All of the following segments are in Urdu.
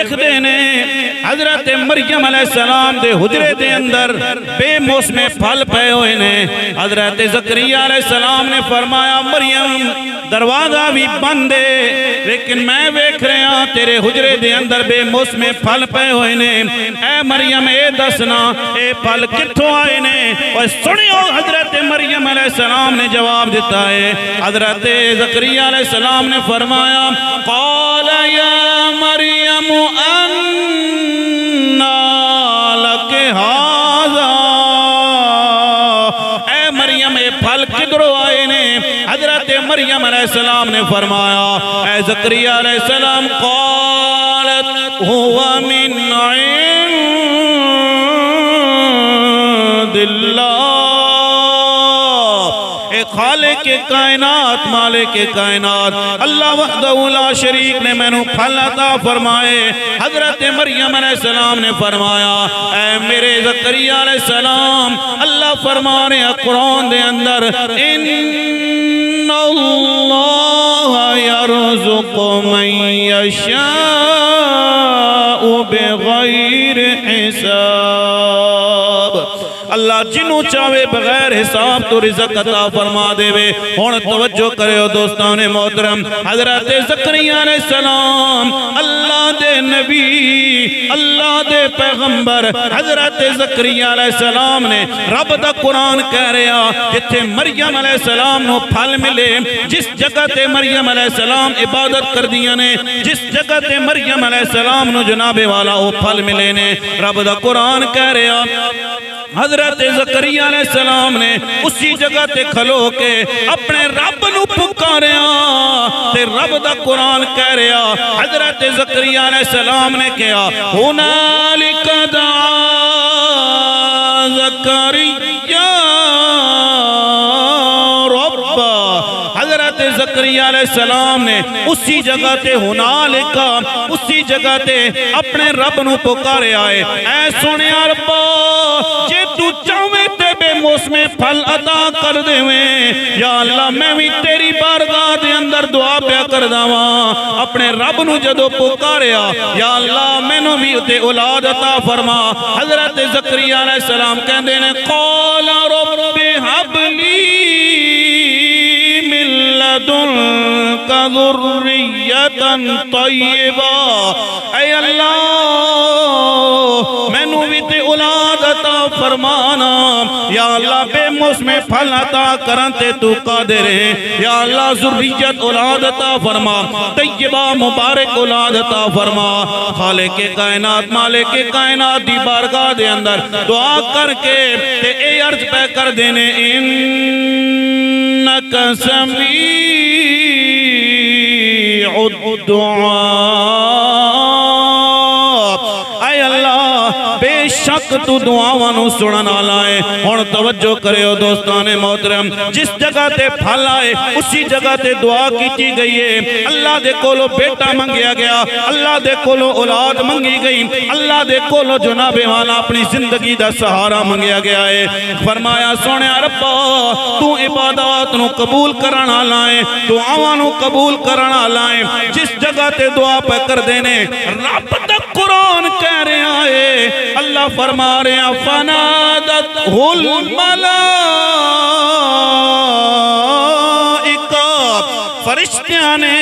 ویکھدے نے حضرت مریم علیہ السلام دے حجرے دے اندر بے موسم پھل پے ہوئے نے۔ حضرت زکریہ علیہ السلام نے فرمایا مریم دروازہ بھی بند ہے لیکن میں ویکھ رہا تیرے حجرے دے اندر بے موسم پھل پے ہوئے نے، اے مریم اے دسنا اے پھل کتھوں آئے نے؟ اور سنیو حضرت مریم علیہ السلام نے جواب دیتا ہے۔ حضرت زکریہ علیہ السلام نے فرمایا قال یا مریم انا لک ھذا، اے مریم اے پھل کدھروں آئے نے؟ حضرت مریم علیہ السلام نے فرمایا اے زکریہ علیہ السلام قالت هو من عند اللہ، اے خالق کائنات مالک کائنات اللہ وحدہ لا شریک نے میں نو پھل عطا فرمائے۔ حضرت مریم علیہ السلام نے فرمایا اے میرے زکریہ علیہ السلام اللہ فرما رہے ہیں قرآن دے اندر ان اللہ یرزق من یشاء بغیر حساب، اللہ جنوں چاہے بغیر حساب تو رزق عطا فرما دے وے۔ ہن توجہ کرو دوستان محترم، حضرت زکریہ علیہ السلام اللہ دے نبی اللہ دے پیغمبر حضرت زکریہ علیہ السلام نے رب دا قرآن کہہ رہا جتھے مریم علیہ السلام نو پھل ملے، جس جگہ تے مریم علیہ السلام عبادت کر دیا نے، جس جگہ تے مریم علیہ السلام نو جناب والا وہ پھل ملے نے، رب دا قرآن کہہ رہا حضرت زکریہ علیہ السلام نے اسی جگہ تے کھلو کے اپنے رب نو پکاریا تے رب دا قرآن کہہ رہا حضرت زکریہ علیہ السلام نے کہا ہنالک دعا زکریہ رب، حضرت زکریہ علیہ السلام نے اسی جگہ تے ہنالک اسی جگہ تے اپنے رب نو پکارے آئے اے سنیا رب جے تو چاہویں تے بے موسم پھل عطا کر دے میں، یا اللہ میں بھی تیری بارگاہ دے اندر دعا پیا کر داواں اپنے رب نو جدو پکاریا یا اللہ میں نو بھی تے اولاد عطا فرما۔ حضرت زکریہ علیہ السلام کہندے نے قال رب ہب لی من لدنک ذریۃ طیبہ، اے اللہ میں نو بھی تے اولاد عطا فرمانا، یا اللہ بے موسم پھل عطا کرن تے تو قادر ہے، یا اللہ ذریت اولاد عطا فرما، طیبہ مبارک اولاد عطا فرما۔ خالق کائنات مالک کائنات دی بارگاہ دے اندر دعا کر کے تے اے عرض پہ کر دینے انک سمیع الدعاء، اے اللہ بے شک تو دعاواں سنن والا ہے۔ ہن توجہ کریو دوستان محترم، جس جگہ تے پھل آئے اسی جگہ تے دعا کیتی گئی ہے، اللہ دے کولو بیٹا منگیا گیا، اللہ دے کولو اولاد منگی گئی، اللہ دے کولو جناب والا اپنی زندگی دا سہارا منگیا گیا ہے۔ فرمایا سونے ربا تو عبادات نو قبول کرن والا ہے، دعاواں نو قبول کرن والا ہے۔ جس جگہ تے دعا پہ کر دینے رب دا قرآن کہہ رہا ہے، اللہ فرما رہے ہیں فنادتہ الملائکہ، فرشتیاں نے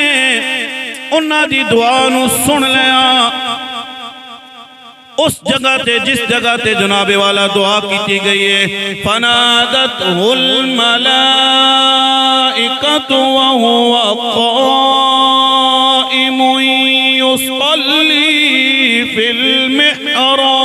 انہاں دی دعا نو سن لیا اس جگہ تے جس جگہ تے جناب والا دعا کیتی گئی ہے۔ فنادتہ الملائکہ وہو قائم یصلی فی المحراب،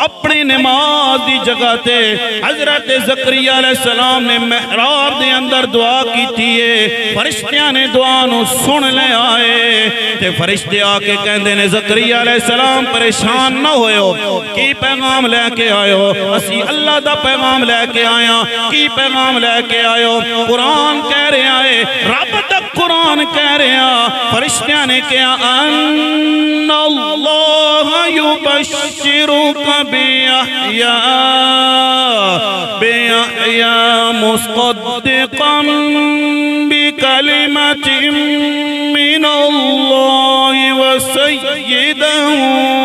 اپنی نماز دی جگہ تے حضرت زکریا علیہ السلام نے محراب دے اندر دعا کیتی ہے، فرشتیاں نے دعا نو سن لے آئے تے فرشتے آ کے کہندے نے زکریا علیہ السلام پریشان نہ ہوئے، کی پیغام لے کے آئے ہو؟ اسی اللہ دا پیغام لے کے آیا، کی پیغام لے کے آئے ہو؟ قرآن کہہ رہے آئے، رب دا قرآن کہہ رہے آ، فرشتیاں نے کہا ان اللہ یبشرک بِيَحْيَى مُصَدِّقًا بِكَلِمَةٍ مِّنَ اللَّهِ وسيدا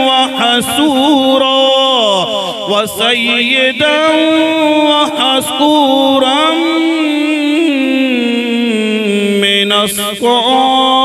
وحسورا وسيدا وحسورا من الصالحين.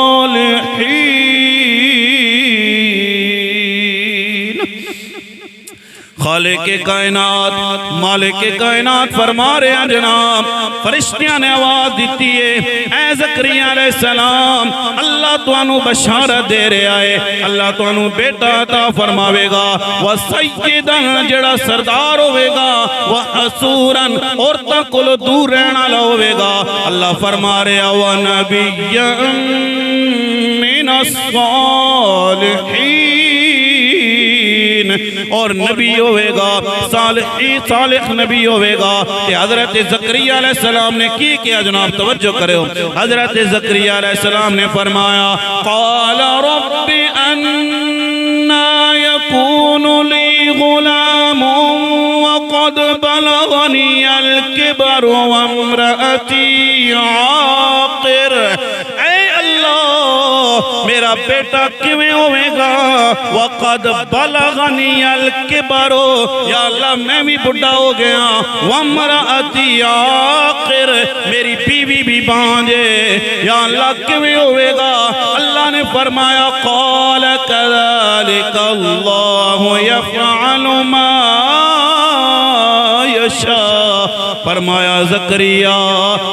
خالق کائنات مالک کائنات فرما رہے ہیں جناب، فرشتیاں نے آواز دیتی ہے اے زکریا علیہ السلام، اللہ تانوں بشارت دے رہا ہے، اللہ تانوں بیٹا عطا فرماوے گا، وسیدن جڑا سردار ہوے گا، وحسورن عورتاں کولو دور رہنا والا ہوے گا. اللہ فرما رہے ہیں ونبیا من الصالحین، اور نبی ہوئے گا، صالح نبی ہوئے گا. کہ حضرت زکریا علیہ السلام نے کی کیا جناب، توجہ کرے ہو. حضرت زکریا علیہ السلام نے فرمایا قال رب انا یکون لی غلام وقد بلغنی الکبر وامرأتی عاقر. اے اللہ میرا بیٹا کیویں ہوئے گا، وقد بلغنی الکبر، یا اللہ میں بھی بڑھا ہو گیا، وامرأتی عاقر، میری بیوی بھی بانجے، یا اللہ کیویں ہوئے گا. اللہ نے فرمایا قال کذالک اللہ یفعل ما یشاء. فرمایا زکریا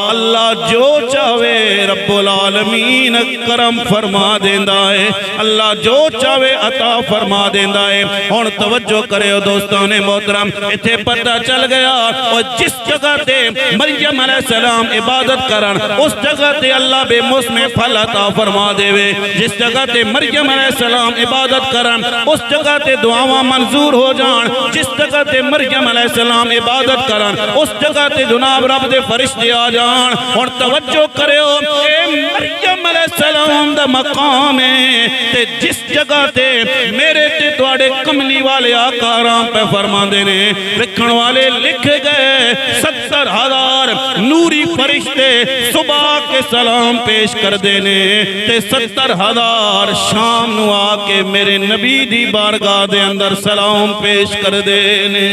اللہ جو چاہے رب العالمین کرم فرما دیندہ ہے، اللہ جو چاہے عطا فرما دیندہ ہے. اور توجہ کرے ہو دوستان محترم، اتھے پتہ چل گیا اور جس جگہ تے مریم علیہ السلام عبادت کرن اس جگہ تے اللہ بے موسم پھل عطا فرما دے وے. جس جگہ تے مریم علیہ السلام عبادت کرن اس جگہ تے دعاواں منظور ہو جان. جس جگہ تے مریم علیہ السلام عبادت کرن اس جگہ تے جناب رب دے فرشتے آ جان. اور توجہ کرے ہو اے مریم علیہ السلام دا مقام ہے تے جس جگہ تے میرے تے تواڈے کملی والے آقا رام پہ فرما دینے لکھن والے لکھ گئے 70,000 نوری فرشتے صبح کے سلام پیش کر دینے تے 70,000 شام نو آ کے میرے نبی دی بارگاہ دے اندر سلام پیش کر دینے.